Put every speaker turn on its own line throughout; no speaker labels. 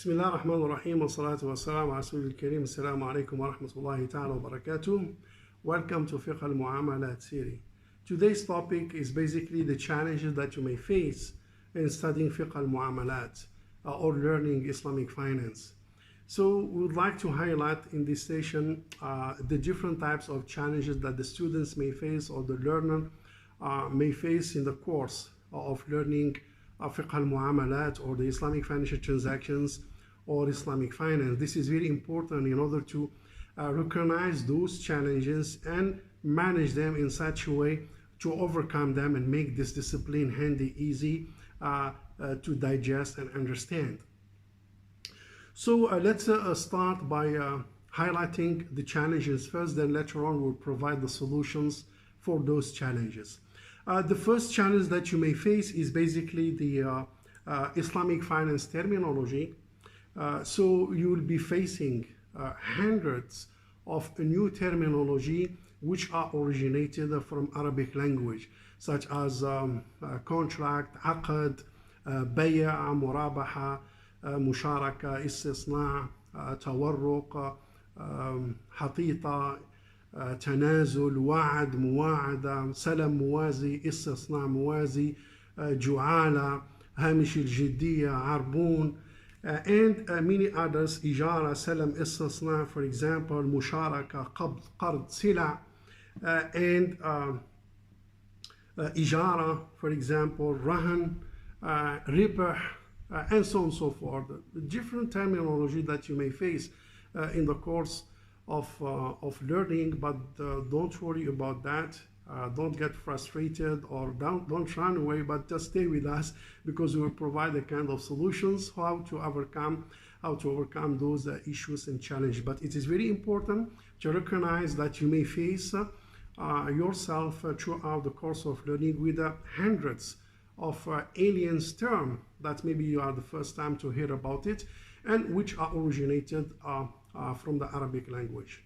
بسم الله الرحمن الرحيم والصلاة والسلام على رسول الكريم. السلام عليكم ورحمة الله تعالى وبركاته. Welcome to Fiqh Al Muamalat series. Today's topic is basically the challenges that you may face in studying Fiqh Al Muamalat or learning Islamic finance. So we would like to highlight in this session the different types of challenges that the students may face or the learner may face in the course of learning Fiqh Al Muamalat or the Islamic financial transactions or Islamic finance. This is very important in order to recognize those challenges and manage them in such a way to overcome them and make this discipline handy, easy to digest and understand. So let's start by highlighting the challenges first, then later on we'll provide the solutions for those challenges. The first challenge that you may face is basically the Islamic finance terminology. So you will be facing hundreds of new terminology which are originated from Arabic language, such as contract, عقد, بيع, مرابحة, مشاركة, استصناع, تورق, حطيطة, تنازل, وعد, مواعدة, سلم موازي, استصناع موازي, جعالة, هامش الجدية, عربون, and many others, إجارة, سلم, استصناع, for example, مشاركة, قبض, قرض, سلع, and إجارة, for example, رهن, ربح, and so on and so forth. The different terminology that you may face in the course of learning, but don't worry about that. Don't get frustrated or don't run away, but just stay with us because we will provide a kind of solutions how to overcome those issues and challenges. But it is very important to recognize that you may face yourself throughout the course of learning with hundreds of aliens terms that maybe you are the first time to hear about it and which are originated from the Arabic language.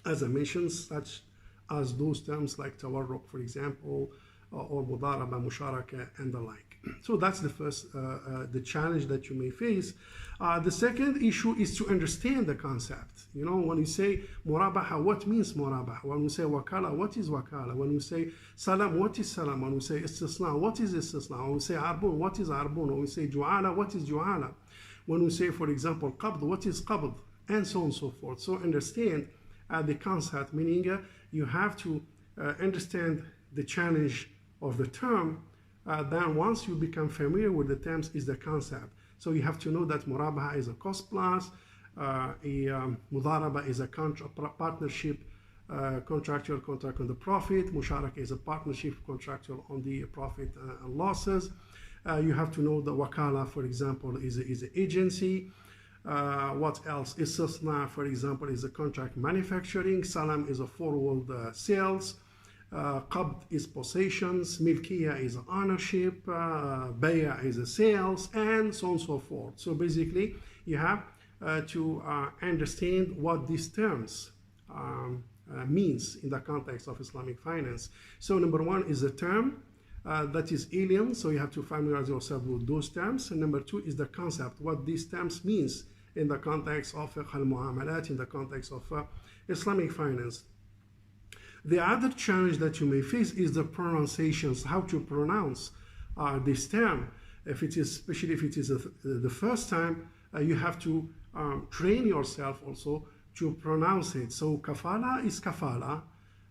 As I mentioned, such as those terms like tawarruq, for example, or mudaraba, musharaka, and the like. So that's the first, the challenge that you may face. The second issue is to understand the concept. You know, when you say murabaha, what means murabaha? When we say wakala, what is wakala? When we say salam, what is salam? When we say istisna, what is istisna? When we say arbun, what is arbun? When we say ju'ala, what is ju'ala? When we say, for example, qabd, what is qabd? And so on and so forth. So understand the concept, meaning you have to understand the challenge of the term. Then once you become familiar with the terms is the concept. So you have to know that murabaha is a cost plus, mudaraba is a partnership, contractual contract on the profit, musharaka is a partnership contractual on the profit and losses. You have to know that wakala, for example, is an agency. What else? Istisna, for example, is a contract manufacturing. Salam is a forward sales. Qabd is possessions. Milkiya is ownership. Baya is a sales, and so on and so forth. So basically, you have to understand what these terms means in the context of Islamic finance. So number one is the term that is alien, so you have to familiarize yourself with those terms. And number two is the concept, what these terms means in the context of Fiqh Al Muamalat, in the context of Islamic finance. The other challenge that you may face is the pronunciations, how to pronounce this term. If it is, especially if it is the first time, you have to train yourself also to pronounce it. So kafala is kafala,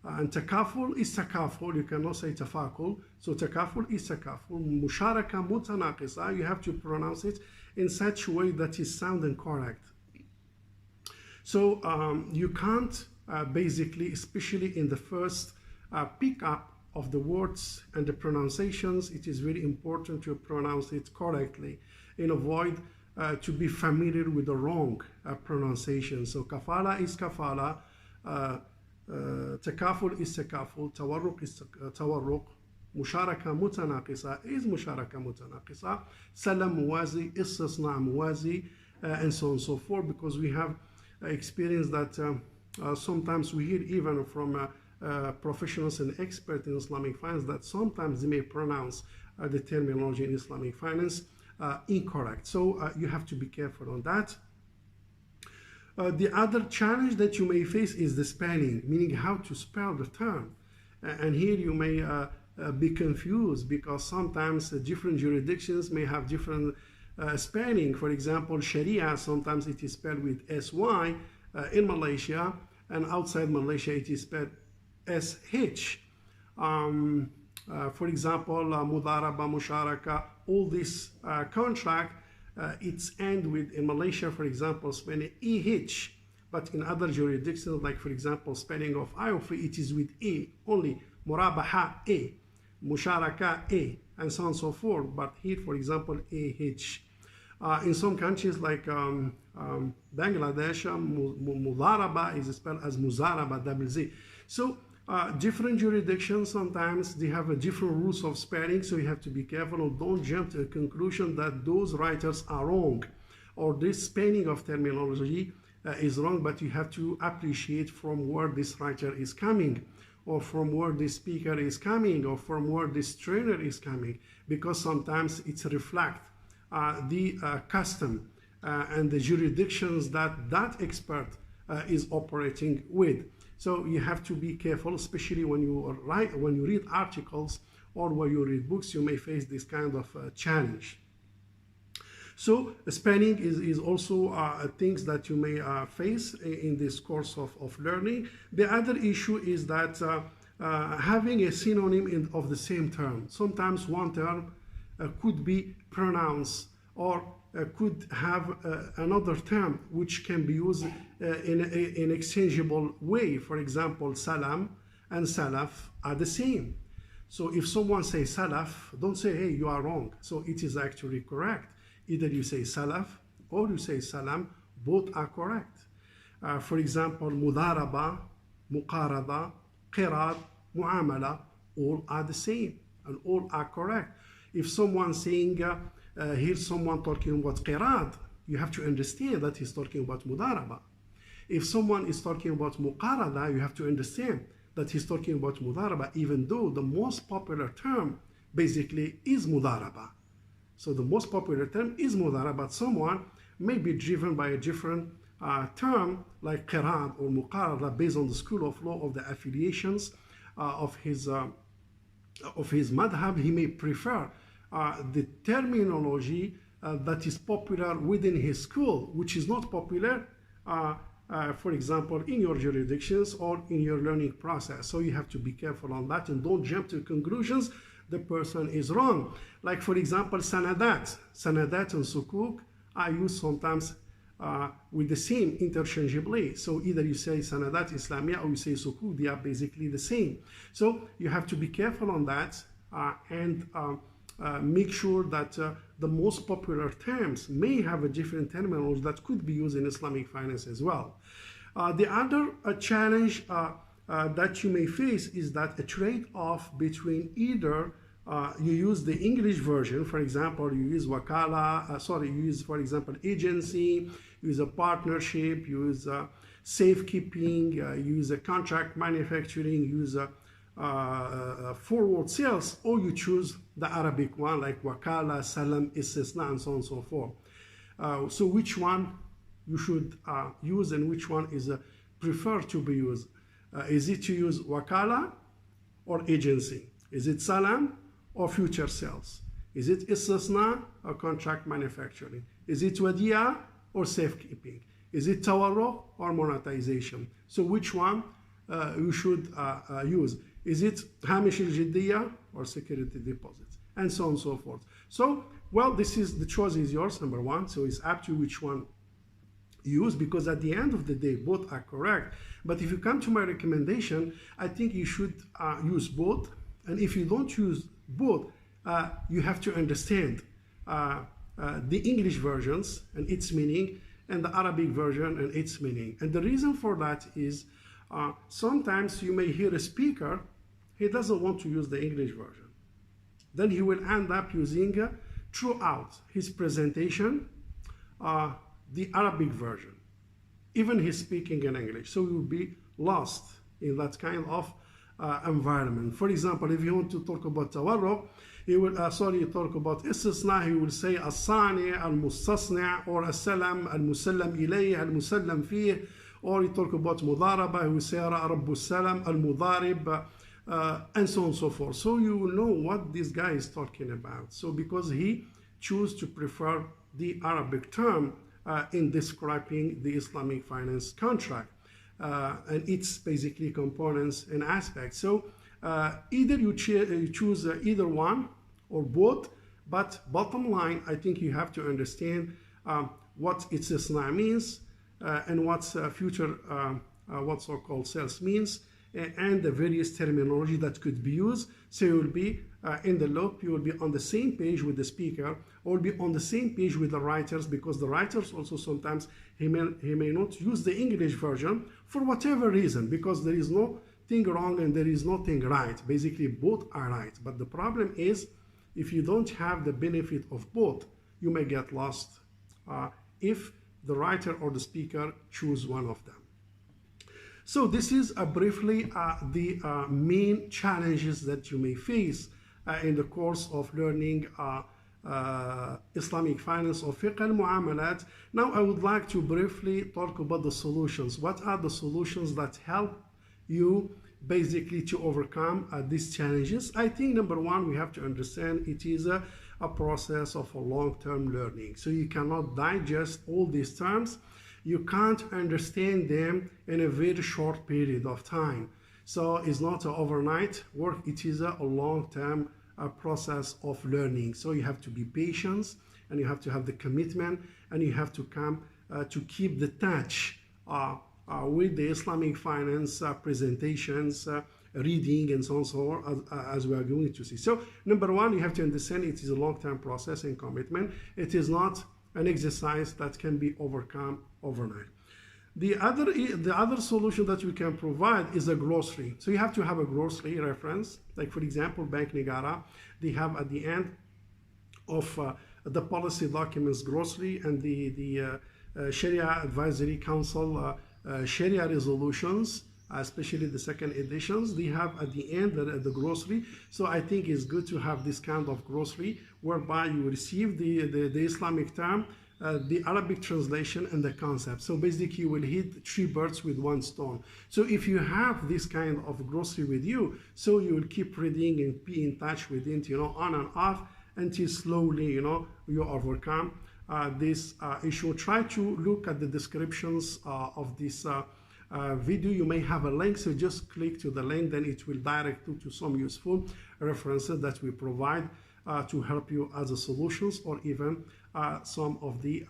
and takaful is takaful. You cannot say tafakul. So takaful is takaful. Musharaka mutanaqisa. You have to pronounce it in such a way that is sounding correct. So you can't basically, especially in the first pick up of the words and the pronunciations, it is very important to pronounce it correctly and avoid to be familiar with the wrong pronunciation. So kafala is kafala. تكافل is تكافل, تورق is تورق, مشاركة متناقصة is مشاركة متناقصة, سلم موازي, استصناع موازي, and so on and so forth, because we have experienced that sometimes we hear even from professionals and experts in Islamic finance that sometimes they may pronounce the terminology in Islamic finance incorrect. So you have to be careful on that. The other challenge that you may face is the spelling, meaning how to spell the term. And here you may be confused because sometimes different jurisdictions may have different spelling. For example, Sharia, sometimes it is spelled with SY in Malaysia, and outside Malaysia it is spelled SH. For example, Mudaraba, Musharaka, all this contract, it's end with, in Malaysia, for example, spelling EH, but in other jurisdictions, like for example, spelling of IOFI, it is with A only, Murabaha A, Musharaka A, and so on and so forth, but here, for example, AH. In some countries like Bangladesh, Mudaraba is spelled as Muzaraba, double Z. So different jurisdictions, sometimes they have a different rules of spelling, so you have to be careful and don't jump to a conclusion that those writers are wrong or this spelling of terminology is wrong, but you have to appreciate from where this writer is coming, or from where this speaker is coming, or from where this trainer is coming, because sometimes it's reflect the custom and the jurisdictions that that expert is operating with. So you have to be careful, especially when you read articles or when you read books, you may face this kind of challenge. So spelling is also things that you may face in this course of learning. The other issue is that having a synonym of the same term. Sometimes one term could be pronounced or could have another term which can be used in an exchangeable way. For example, salam and salaf are the same. So if someone says salaf, don't say, hey, you are wrong. So it is actually correct. Either you say salaf or you say salam, both are correct. For example, mudaraba, muqarada, qirad, muamala, all are the same and all are correct. If someone saying, here's someone talking about qirad, you have to understand that he's talking about mudaraba. If someone is talking about muqarada, you have to understand that he's talking about mudaraba, even though the most popular term basically is mudaraba. So the most popular term is mudaraba, but someone may be driven by a different term like qirad or muqarada based on the school of law of the affiliations of his madhab. He may prefer the terminology that is popular within his school, which is not popular, for example, in your jurisdictions or in your learning process. So you have to be careful on that and don't jump to conclusions the person is wrong. Like for example, sanadat. Sanadat and sukuk are used sometimes with the same interchangeably. So either you say sanadat Islamia or you say sukuk, they are basically the same. So you have to be careful on that and make sure that the most popular terms may have a different terminology that could be used in Islamic finance as well. The other challenge that you may face is that a trade-off between either you use the English version, for example, you use wakala, you use, for example, agency, you use a partnership, you use safekeeping, you use a contract manufacturing, you use forward sales, or you choose the Arabic one like wakala, salam, istisna, and so on and so forth. So which one you should use and which one is preferred to be used? Is it to use wakala or agency? Is it salam or future sales? Is it istisna or contract manufacturing? Is it wadiya or safekeeping? Is it tawarruq or monetization? So which one you should use? Is it hamish al-jiddiya or security deposits? And so on and so forth. So, well, the choice is yours, number one. So it's up to which one use, because at the end of the day, both are correct. But if you come to my recommendation, I think you should use both. And if you don't use both, you have to understand the English versions and its meaning and the Arabic version and its meaning. And the reason for that is sometimes you may hear a speaker, he doesn't want to use the English version. Then he will end up using throughout his presentation the Arabic version, even he's speaking in English. So you will be lost in that kind of environment. For example, if you want to talk about tawarruq, he will talk about istisna, he will say as-sani, al-mustasni, or as-salam, al-musallam ilayh, al-musallam fih, or he talk about mudaraba, he will say rabbu salam, al-mudarib, and so on and so forth. So you will know what this guy is talking about. So because he chose to prefer the Arabic term in describing the Islamic finance contract and its basically components and aspects. So either you choose either one or both, but bottom line, I think you have to understand what istisna means and what future what so-called sales means, and the various terminology that could be used. So you will be in the loop, you will be on the same page with the speaker, or be on the same page with the writers, because the writers also sometimes he may not use the English version for whatever reason, because there is no thing wrong and there is nothing right. Basically both are right, but the problem is if you don't have the benefit of both, you may get lost if the writer or the speaker choose one of them. So this is briefly the main challenges that you may face in the course of learning Islamic finance or Fiqh Al Muamalat. Now I would like to briefly talk about the solutions. What are the solutions that help you basically to overcome these challenges? I think number one, we have to understand it is a process of a long-term learning. So you cannot digest all these terms. You can't understand them in a very short period of time. So it's not an overnight work, it is a long-term process of learning. So you have to be patient, and you have to have the commitment, and you have to come to keep the touch with the Islamic finance presentations, reading, and so on, so on, as we are going to see. So number one, you have to understand it is a long-term process and commitment. It is not an exercise that can be overcome overnight. The other solution that we can provide is a glossary. So you have to have a glossary reference. Like for example, Bank Negara, they have at the end of the policy documents glossary and the Sharia Advisory Council Sharia resolutions, especially the second editions, they have at the end the glossary. So I think it's good to have this kind of glossary whereby you receive the Islamic term, the Arabic translation, and the concept. So basically you will hit three birds with one stone. So if you have this kind of glossary with you, so you will keep reading and be in touch with it, on and off, until slowly, you overcome this issue. Try to look at the descriptions of this video. You may have a link, so just click to the link, then it will direct you to some useful references that we provide to help you as a solutions, or even some of the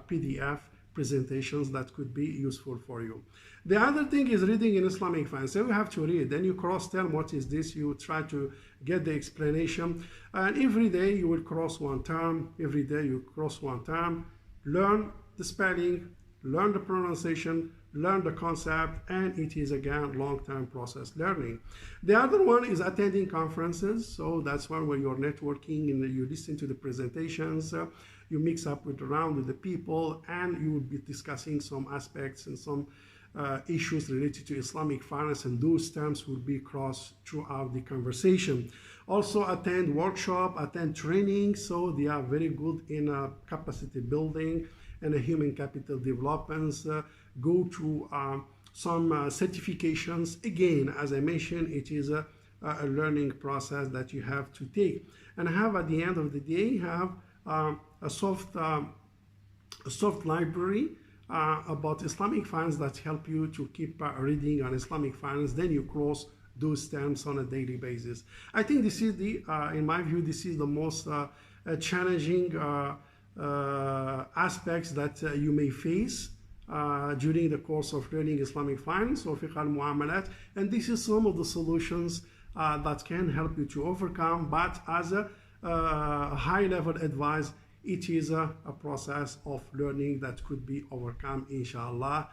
PDF presentations that could be useful for you. The other thing is reading in Islamic finance. So you have to read, then you cross-tell what is this, you try to get the explanation, and every day you will cross one term, every day you cross one term, learn the spelling, learn the pronunciation, learn the concept, and it is again long-term process learning. The other one is attending conferences. So that's one where you're networking and you listen to the presentations, you mix up around with the people, and you will be discussing some aspects and some issues related to Islamic finance, and those terms will be crossed throughout the conversation. Also attend workshop, attend training. So they are very good in capacity building and human capital developments. Go to some certifications. Again, as I mentioned, it is a learning process that you have to take, and have at the end of the day have a soft library about Islamic finance that help you to keep reading on Islamic finance. Then you cross those terms on a daily basis. I think this is in my view, this is the most challenging aspects that you may face during the course of learning Islamic finance or Fiqh Al Muamalat, and this is some of the solutions that can help you to overcome. But as a high-level advice, it is a process of learning that could be overcome, inshallah,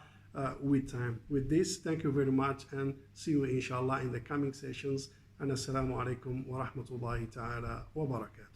with time. With this, thank you very much, and see you inshallah in the coming sessions. And assalamu alaikum wa rahmatullahi ta'ala wa barakatuh.